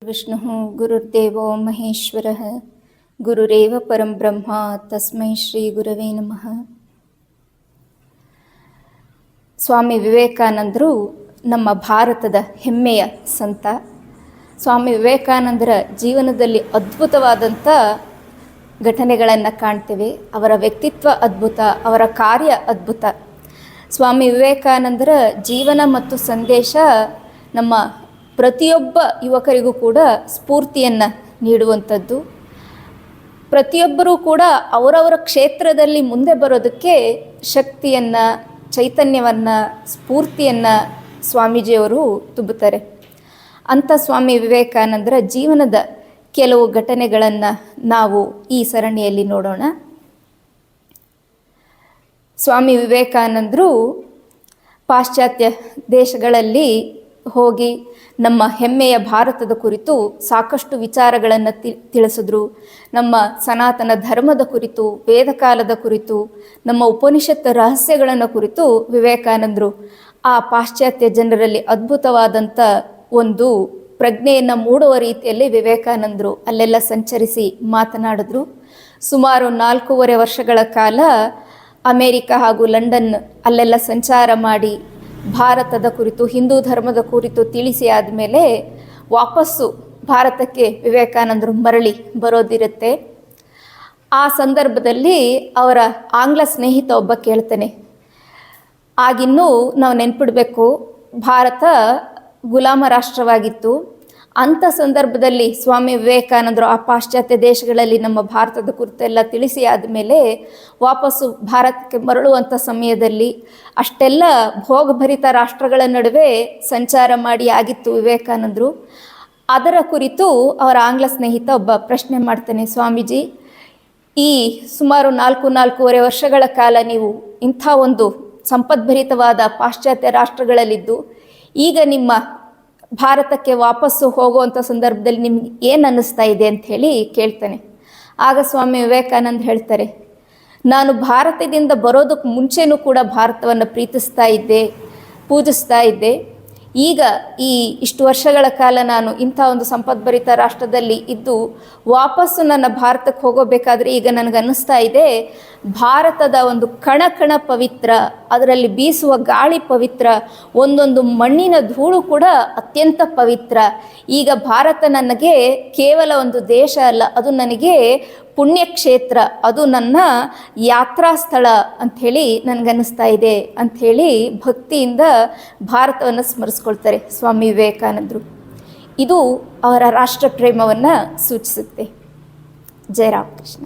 ವಿಷ್ಣು ಗುರುರ್ದೇವೋ ಮಹೇಶ್ವರ ಗುರುರೇವ ಪರಂ ಬ್ರಹ್ಮ ತಸ್ಮೈ ಶ್ರೀ ಗುರವೇ ನಮಃ. ಸ್ವಾಮಿ ವಿವೇಕಾನಂದರು ನಮ್ಮ ಭಾರತದ ಹೆಮ್ಮೆಯ ಸಂತ. ಸ್ವಾಮಿ ವಿವೇಕಾನಂದರ ಜೀವನದಲ್ಲಿ ಅದ್ಭುತವಾದಂಥ ಘಟನೆಗಳನ್ನು ಕಾಣ್ತೇವೆ. ಅವರ ವ್ಯಕ್ತಿತ್ವ ಅದ್ಭುತ, ಅವರ ಕಾರ್ಯ ಅದ್ಭುತ. ಸ್ವಾಮಿ ವಿವೇಕಾನಂದರ ಜೀವನ ಮತ್ತು ಸಂದೇಶ ನಮ್ಮ ಪ್ರತಿಯೊಬ್ಬ ಯುವಕರಿಗೂ ಕೂಡ ಸ್ಫೂರ್ತಿಯನ್ನು ನೀಡುವಂಥದ್ದು. ಪ್ರತಿಯೊಬ್ಬರೂ ಕೂಡ ಅವರವರ ಕ್ಷೇತ್ರದಲ್ಲಿ ಮುಂದೆ ಬರೋದಕ್ಕೆ ಶಕ್ತಿಯನ್ನು, ಚೈತನ್ಯವನ್ನು, ಸ್ಫೂರ್ತಿಯನ್ನು ಸ್ವಾಮೀಜಿಯವರು ತುಂಬುತ್ತಾರೆ. ಅಂಥ ಸ್ವಾಮಿ ವಿವೇಕಾನಂದರ ಜೀವನದ ಕೆಲವು ಘಟನೆಗಳನ್ನು ನಾವು ಈ ಸರಣಿಯಲ್ಲಿ ನೋಡೋಣ. ಸ್ವಾಮಿ ವಿವೇಕಾನಂದರು ಪಾಶ್ಚಾತ್ಯ ದೇಶಗಳಲ್ಲಿ ಹೋಗಿ ನಮ್ಮ ಹೆಮ್ಮೆಯ ಭಾರತದ ಕುರಿತು ಸಾಕಷ್ಟು ವಿಚಾರಗಳನ್ನು ತಿಳಿಸಿದ್ರು. ನಮ್ಮ ಸನಾತನ ಧರ್ಮದ ಕುರಿತು, ವೇದಕಾಲದ ಕುರಿತು, ನಮ್ಮ ಉಪನಿಷತ್ ರಹಸ್ಯಗಳನ್ನು ಕುರಿತು ವಿವೇಕಾನಂದರು ಆ ಪಾಶ್ಚಾತ್ಯ ಜನರಲ್ಲಿ ಅದ್ಭುತವಾದಂಥ ಒಂದು ಪ್ರಜ್ಞೆಯನ್ನು ಮೂಡುವ ರೀತಿಯಲ್ಲಿ ವಿವೇಕಾನಂದರು ಅಲ್ಲೆಲ್ಲ ಸಂಚರಿಸಿ ಮಾತನಾಡಿದ್ರು. ಸುಮಾರು 4.5 ವರ್ಷಗಳ ಕಾಲ ಅಮೇರಿಕ ಹಾಗೂ ಲಂಡನ್ ಅಲ್ಲೆಲ್ಲ ಸಂಚಾರ ಮಾಡಿ ಭಾರತದ ಕುರಿತು, ಹಿಂದೂ ಧರ್ಮದ ಕುರಿತು ತಿಳಿಸಿ ಆದಮೇಲೆ ವಾಪಸ್ಸು ಭಾರತಕ್ಕೆ ವಿವೇಕಾನಂದರು ಮರಳಿ ಬರೋದಿರುತ್ತೆ. ಆ ಸಂದರ್ಭದಲ್ಲಿ ಅವರ ಆಂಗ್ಲ ಸ್ನೇಹಿತ ಒಬ್ಬ ಕೇಳ್ತಾನೆ, ಆಗಿನ್ನೂ ನಾವು ನೆನ್ಪಿಡಬೇಕು, ಭಾರತ ಗುಲಾಮ ರಾಷ್ಟ್ರವಾಗಿತ್ತು. ಅಂಥ ಸಂದರ್ಭದಲ್ಲಿ ಸ್ವಾಮಿ ವಿವೇಕಾನಂದರು ಆ ಪಾಶ್ಚಾತ್ಯ ದೇಶಗಳಲ್ಲಿ ನಮ್ಮ ಭಾರತದ ಕುರಿತೆಲ್ಲ ತಿಳಿಸಿ ಆದಮೇಲೆ ವಾಪಸ್ಸು ಭಾರತಕ್ಕೆ ಮರಳುವಂಥ ಸಮಯದಲ್ಲಿ ಅಷ್ಟೆಲ್ಲ ಭೋಗಭರಿತ ರಾಷ್ಟ್ರಗಳ ನಡುವೆ ಸಂಚಾರ ಮಾಡಿ ಆಗಿತ್ತು ವಿವೇಕಾನಂದರು. ಅದರ ಕುರಿತು ಅವರ ಆಂಗ್ಲ ಸ್ನೇಹಿತ ಒಬ್ಬ ಪ್ರಶ್ನೆ ಮಾಡ್ತಾನೆ, ಸ್ವಾಮೀಜಿ, ಈ ಸುಮಾರು 4.5 ವರ್ಷಗಳ ಕಾಲ ನೀವು ಇಂಥ ಒಂದು ಸಂಪದ್ಭರಿತವಾದ ಪಾಶ್ಚಾತ್ಯ ರಾಷ್ಟ್ರಗಳಲ್ಲಿದ್ದು ಈಗ ನಿಮ್ಮ ಭಾರತಕ್ಕೆ ವಾಪಸ್ಸು ಹೋಗುವಂಥ ಸಂದರ್ಭದಲ್ಲಿ ನಿಮ್ಗೆ ಏನು ಅನ್ನಿಸ್ತಾ ಇದೆ ಅಂಥೇಳಿ ಕೇಳ್ತಾನೆ. ಆಗ ಸ್ವಾಮಿ ವಿವೇಕಾನಂದ ಹೇಳ್ತಾರೆ, ನಾನು ಭಾರತದಿಂದ ಬರೋದಕ್ಕೆ ಮುಂಚೆನೂ ಕೂಡ ಭಾರತವನ್ನು ಪ್ರೀತಿಸ್ತಾ ಇದ್ದೆ, ಪೂಜಿಸ್ತಾ ಇದ್ದೆ. ಈಗ ಇಷ್ಟು ವರ್ಷಗಳ ಕಾಲ ನಾನು ಇಂಥ ಒಂದು ಸಂಪದ್ಭರಿತ ರಾಷ್ಟ್ರದಲ್ಲಿ ಇದ್ದು ವಾಪಸ್ಸು ನನ್ನ ಭಾರತಕ್ಕೆ ಹೋಗಬೇಕಾದ್ರೆ ಈಗ ನನಗನ್ನಿಸ್ತಾ ಇದೆ, ಭಾರತದ ಒಂದು ಕಣ ಪವಿತ್ರ, ಅದರಲ್ಲಿ ಬೀಸುವ ಗಾಳಿ ಪವಿತ್ರ, ಒಂದೊಂದು ಮಣ್ಣಿನ ಧೂಳು ಕೂಡ ಅತ್ಯಂತ ಪವಿತ್ರ. ಈಗ ಭಾರತ ನನಗೆ ಕೇವಲ ಒಂದು ದೇಶ ಅಲ್ಲ, ಅದು ನನಗೆ ಪುಣ್ಯಕ್ಷೇತ್ರ, ಅದು ನನ್ನ ಯಾತ್ರಾ ಸ್ಥಳ ಅಂಥೇಳಿ ನನಗನ್ನಿಸ್ತಾ ಇದೆ ಅಂಥೇಳಿ ಭಕ್ತಿಯಿಂದ ಭಾರತವನ್ನು ಸ್ಮರಿಸ್ಕೊಳ್ತಾರೆ ಸ್ವಾಮಿ ವಿವೇಕಾನಂದರು. ಇದು ಅವರ ರಾಷ್ಟ್ರ ಪ್ರೇಮವನ್ನು ಸೂಚಿಸುತ್ತೆ. ಜಯ ರಾಮಕೃಷ್ಣ.